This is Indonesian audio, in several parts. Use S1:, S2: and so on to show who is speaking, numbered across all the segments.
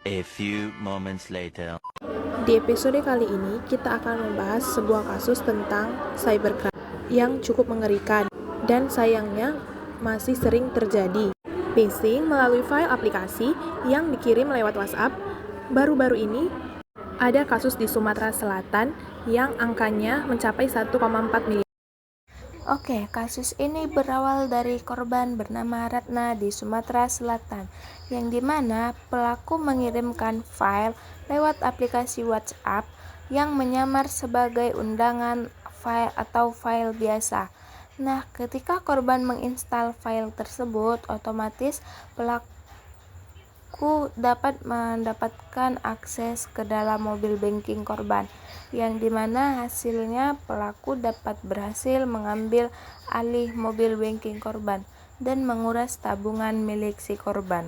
S1: A few moments later.
S2: Di episode kali ini, kita akan membahas sebuah kasus tentang cybercrime yang cukup mengerikan dan sayangnya masih sering terjadi. Phishing melalui file aplikasi yang dikirim lewat WhatsApp. Baru-baru ini, ada kasus di Sumatera Selatan yang angkanya mencapai 1,4 miliar.
S3: Oke, kasus ini berawal dari korban bernama Ratna di Sumatera Selatan, yang dimana pelaku mengirimkan file lewat aplikasi WhatsApp yang menyamar sebagai undangan file atau file biasa. Nah, ketika korban menginstal file tersebut, otomatis pelaku dapat mendapatkan akses ke dalam mobil banking korban, yang dimana hasilnya pelaku dapat berhasil mengambil alih mobil banking korban dan menguras tabungan milik si korban.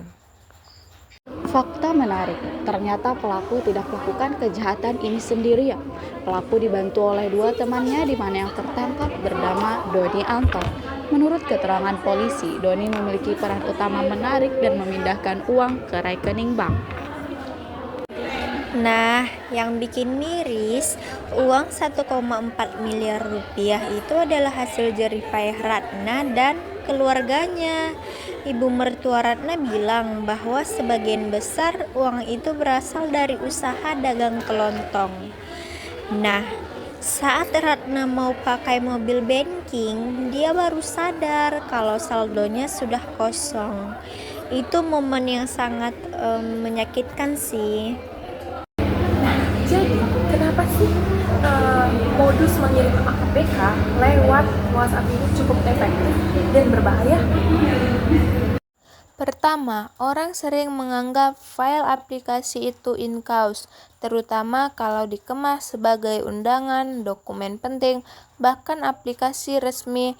S4: Fakta menarik, ternyata pelaku tidak melakukan kejahatan ini sendirian. Pelaku dibantu oleh dua temannya di mana yang tertangkap bernama Doni Anton. Menurut keterangan polisi, Doni memiliki peran utama menarik dan memindahkan uang ke rekening bank.
S3: Nah, yang bikin miris, uang 1,4 miliar rupiah itu adalah hasil jeripayah Ratna dan keluarganya. Ibu mertua Ratna bilang bahwa sebagian besar uang itu berasal dari usaha dagang kelontong. Nah, saat Ratna mau pakai mobil banking, dia baru sadar kalau saldonya sudah kosong. Itu momen yang sangat menyakitkan sih.
S2: Jadi, kenapa sih modus mengirim APK lewat WhatsApp ini cukup efektif dan berbahaya?
S3: Pertama, orang sering menganggap file aplikasi itu in-house, terutama kalau dikemas sebagai undangan, dokumen penting, bahkan aplikasi resmi.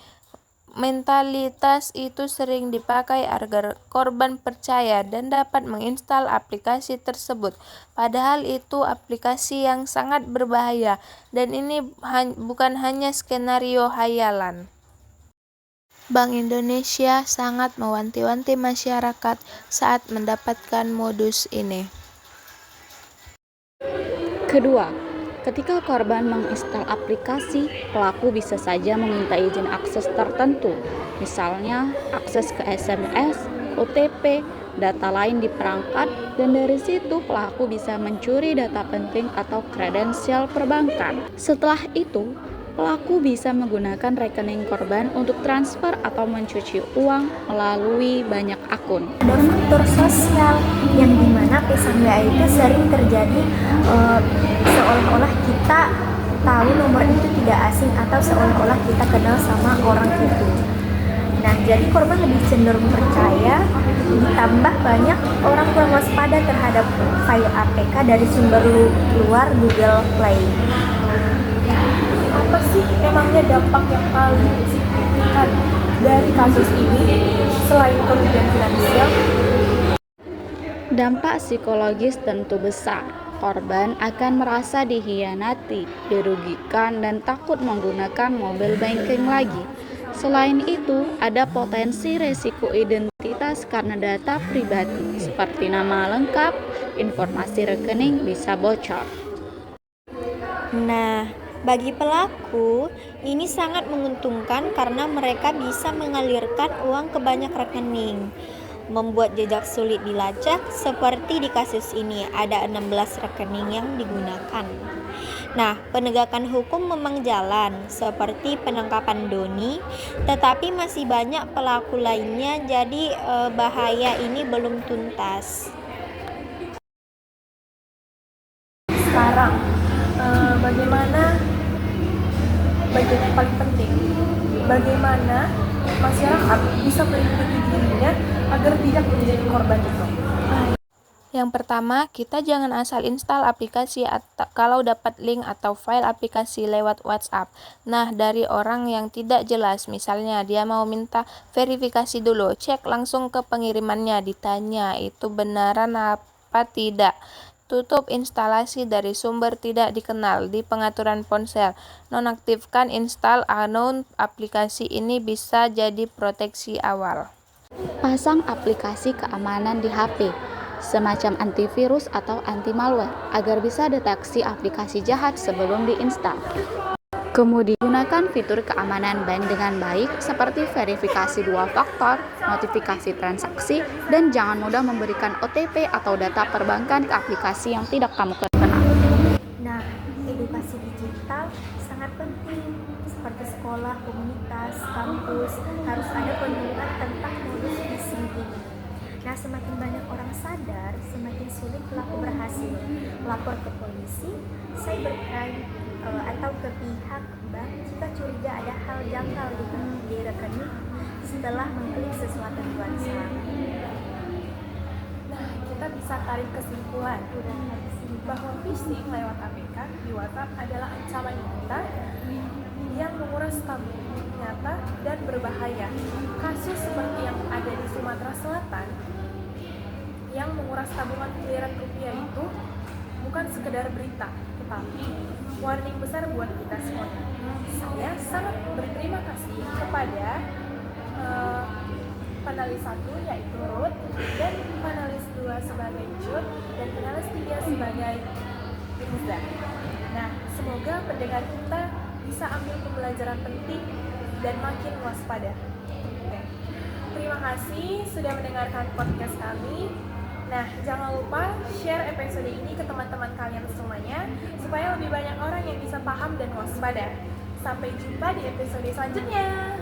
S3: Mentalitas itu sering dipakai agar korban percaya dan dapat menginstal aplikasi tersebut. Padahal itu aplikasi yang sangat berbahaya, dan ini bukan hanya skenario hayalan. Bank Indonesia sangat mewanti-wanti masyarakat saat mendapatkan modus ini.
S4: Kedua, ketika korban menginstal aplikasi, pelaku bisa saja meminta izin akses tertentu, misalnya akses ke SMS, OTP, data lain di perangkat, dan dari situ pelaku bisa mencuri data penting atau kredensial perbankan. Setelah itu, pelaku bisa menggunakan rekening korban untuk transfer atau mencuci uang melalui banyak akun.
S5: Ada faktor sosial yang dimana pesan WA itu sering terjadi, seolah-olah kita tahu nomor itu tidak asing atau seolah-olah kita kenal sama orang itu. Nah, jadi korban lebih cenderung percaya, ditambah banyak orang kurang waspada terhadap file APK dari sumber luar Google Play.
S2: Apa sih emangnya dampak yang paling signifikan dari kasus ini selain kerugian finansial?
S4: Dampak psikologis tentu besar. Korban akan merasa dihianati, dirugikan, dan takut menggunakan mobil banking lagi. Selain itu, ada potensi resiko identitas karena data pribadi seperti nama lengkap, informasi rekening bisa bocor.
S3: Nah, bagi pelaku, ini sangat menguntungkan karena mereka bisa mengalirkan uang ke banyak rekening, membuat jejak sulit dilacak. Seperti di kasus ini, ada 16 rekening yang digunakan. Nah, penegakan hukum memang jalan, seperti penangkapan Doni, tetapi masih banyak pelaku lainnya, jadi bahaya ini belum tuntas.
S2: Sekarang, bagaimana bagian yang paling penting? Bagaimana masyarakat bisa melindungi dirinya agar tidak menjadi korban itu?
S3: Yang pertama, kita jangan asal install aplikasi kalau dapat link atau file aplikasi lewat WhatsApp. Nah, dari orang yang tidak jelas, misalnya dia mau minta verifikasi dulu, cek langsung ke pengirimannya, ditanya itu benaran apa tidak. Tutup instalasi dari sumber tidak dikenal di pengaturan ponsel. Nonaktifkan install unknown aplikasi, ini bisa jadi proteksi awal.
S4: Pasang aplikasi keamanan di HP. semacam antivirus atau anti-malware, agar bisa deteksi aplikasi jahat sebelum diinstal. Kemudian, gunakan fitur keamanan bank dengan baik seperti verifikasi 2 faktor, notifikasi transaksi, dan jangan mudah memberikan OTP atau data perbankan ke aplikasi yang tidak kamu kenal.
S5: Nah, edukasi digital sangat penting, seperti sekolah, komunitas, kampus, harus ada penyuluhan tentang modus phishing ini. Nah, semakin banyak orang sadar, semakin sulit pelaku berhasil lapor ke polisi, cybercrime, atau ke pihak bank jika curiga ada hal janggal di rekening setelah mengklik sesuatu di WhatsApp.
S2: Nah, kita bisa tarik kesimpulan bahwa phishing lewat APK di WhatsApp adalah ancaman nyata yang menguras tabungan nyata dan berbahaya. Kasus seperti yang ada di Sumatera Selatan yang menguras tabungan miliaran rupiah itu bukan sekedar berita, tetapi warning besar buat kita semua. Saya sangat berterima kasih kepada panelis 1 yaitu Ruth, dan panelis 2 sebagai Jud, dan panelis 3 sebagai Riza. Nah, semoga pendengar kita bisa ambil pembelajaran penting dan makin waspada. Oke. Terima kasih sudah mendengarkan podcast kami. Nah, jangan lupa share episode ini ke teman-teman kalian semuanya supaya lebih banyak orang yang bisa paham dan waspada. Sampai jumpa di episode selanjutnya.